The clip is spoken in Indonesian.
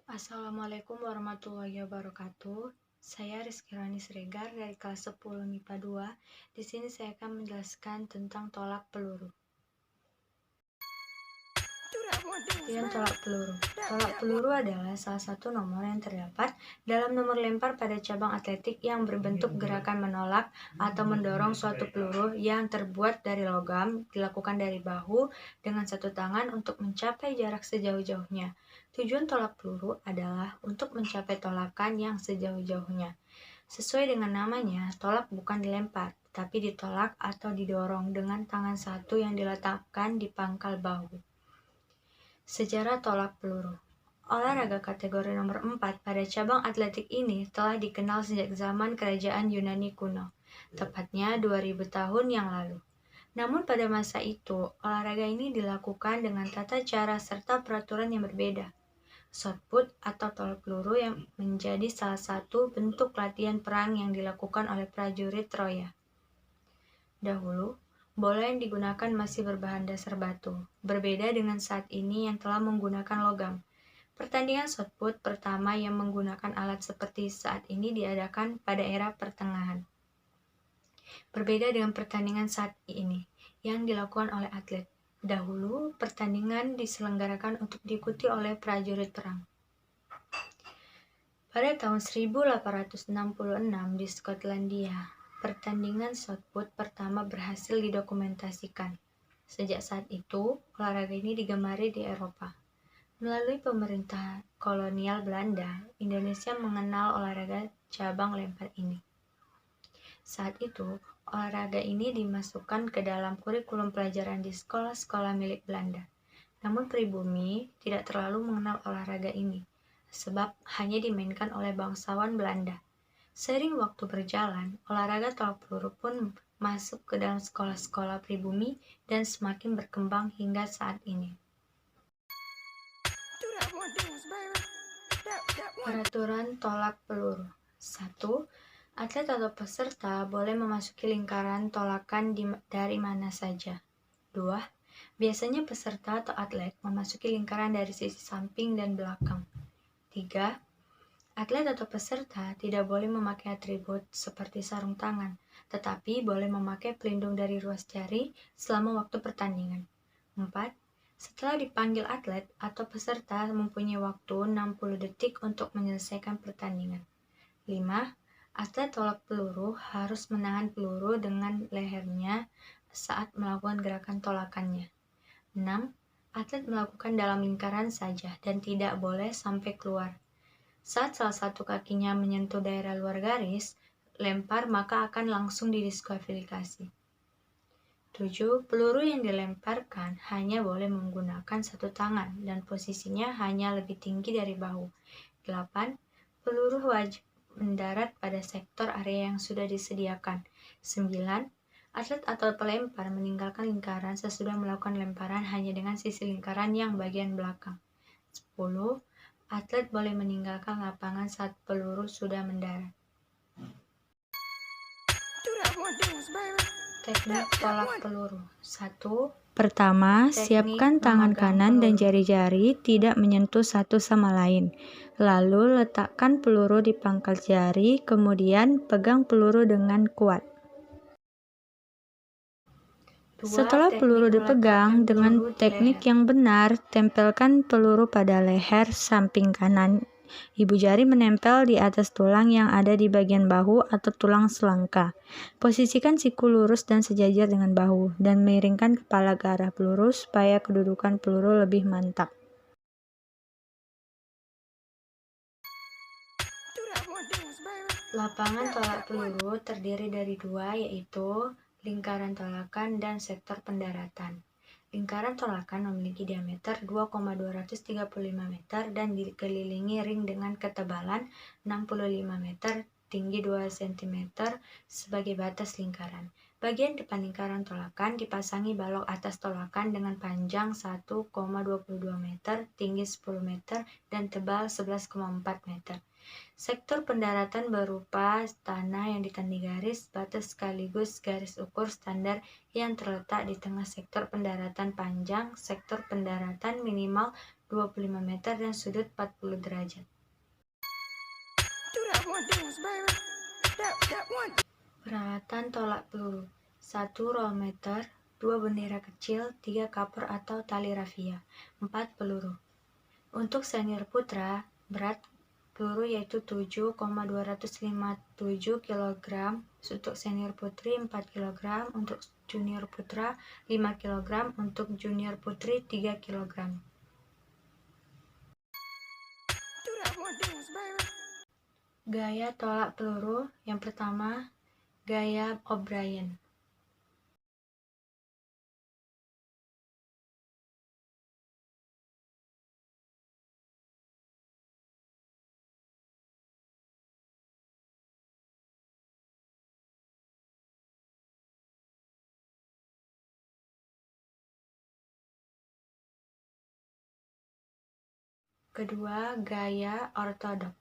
Assalamualaikum warahmatullahi wabarakatuh. Saya Rizky Rani Siregar dari kelas 10 MIPA 2. Di sini saya akan menjelaskan tentang tolak peluru. Latihan tolak peluru. Tolak peluru adalah salah satu nomor yang terdapat dalam nomor lempar pada cabang atletik yang berbentuk gerakan menolak atau mendorong suatu peluru yang terbuat dari logam, dilakukan dari bahu dengan satu tangan untuk mencapai jarak sejauh-jauhnya. Tujuan tolak peluru adalah untuk mencapai tolakan yang sejauh-jauhnya. Sesuai dengan namanya, tolak bukan dilempar, tapi ditolak atau didorong dengan tangan satu yang diletakkan di pangkal bahu. Sejarah tolak peluru. Olahraga kategori nomor 4 pada cabang atletik ini telah dikenal sejak zaman kerajaan Yunani kuno, tepatnya 2000 tahun yang lalu. Namun pada masa itu, olahraga ini dilakukan dengan tata cara serta peraturan yang berbeda. Shot put atau tolak peluru yang menjadi salah satu bentuk latihan perang yang dilakukan oleh prajurit Troya. Dahulu, bola yang digunakan masih berbahan dasar batu, berbeda dengan saat ini yang telah menggunakan logam. Pertandingan shot put pertama yang menggunakan alat seperti saat ini diadakan pada era pertengahan. Berbeda dengan pertandingan saat ini, yang dilakukan oleh atlet. Dahulu, pertandingan diselenggarakan untuk diikuti oleh prajurit perang. Pada tahun 1866 di Skotlandia, pertandingan shot put pertama berhasil didokumentasikan. Sejak saat itu, olahraga ini digemari di Eropa. Melalui pemerintah kolonial Belanda, Indonesia mengenal olahraga cabang lempar ini. Saat itu, olahraga ini dimasukkan ke dalam kurikulum pelajaran di sekolah-sekolah milik Belanda. Namun pribumi tidak terlalu mengenal olahraga ini, sebab hanya dimainkan oleh bangsawan Belanda. Seiring waktu berjalan, olahraga tolak peluru pun masuk ke dalam sekolah-sekolah pribumi dan semakin berkembang hingga saat ini. Peraturan tolak peluru. 1. Atlet atau peserta boleh memasuki lingkaran tolakan dari mana saja. 2. Biasanya peserta atau atlet memasuki lingkaran dari sisi samping dan belakang. 3. Atlet atau peserta tidak boleh memakai atribut seperti sarung tangan, tetapi boleh memakai pelindung dari ruas jari selama waktu pertandingan. 4. Setelah dipanggil atlet atau peserta mempunyai waktu 60 detik untuk menyelesaikan pertandingan. 5. Atlet tolak peluru harus menahan peluru dengan lehernya saat melakukan gerakan tolakannya. 6. Atlet melakukan dalam lingkaran saja dan tidak boleh sampai keluar. Saat salah satu kakinya menyentuh daerah luar garis lempar, maka akan langsung didiskualifikasi. 7. Peluru yang dilemparkan hanya boleh menggunakan satu tangan dan posisinya hanya lebih tinggi dari bahu. 8. Peluru wajib mendarat pada sektor area yang sudah disediakan. 9. Atlet atau pelempar meninggalkan lingkaran sesudah melakukan lemparan hanya dengan sisi lingkaran yang bagian belakang. 10. Atlet boleh meninggalkan lapangan saat peluru sudah mendarat. Teknik tolak peluru. 1. Pertama, siapkan tangan kanan dan jari-jari tidak menyentuh satu sama lain. Lalu letakkan peluru di pangkal jari, kemudian pegang peluru dengan kuat. Setelah peluru dipegang dengan teknik yang benar, tempelkan peluru pada leher samping kanan. Ibu jari menempel di atas tulang yang ada di bagian bahu atau tulang selangka. Posisikan siku lurus dan sejajar dengan bahu, dan miringkan kepala ke arah peluru supaya kedudukan peluru lebih mantap. Lapangan tolak peluru terdiri dari dua, yaitu lingkaran tolakan dan sektor pendaratan. Lingkaran tolakan memiliki diameter 2,235 meter dan dikelilingi ring dengan ketebalan 65 meter, tinggi 2 cm sebagai batas lingkaran. Bagian depan lingkaran tolakan dipasangi balok atas tolakan dengan panjang 1,22 meter, tinggi 10 meter, dan tebal 11,4 meter. Sektor pendaratan berupa tanah yang ditandai garis batas sekaligus garis ukur standar yang terletak di tengah sektor pendaratan panjang sektor pendaratan minimal 25 meter dan sudut 40 derajat. Peralatan tolak peluru: 1 rollmeter, 2 bendera kecil, 3 kapur atau tali rafia, 4 peluru. Untuk senior putra, berat peluru yaitu 7,257 kg, untuk senior putri 4 kg, untuk junior putra 5 kg, untuk junior putri 3 kg. Gaya tolak peluru yang pertama, gaya O'Brien. Kedua, gaya ortodok.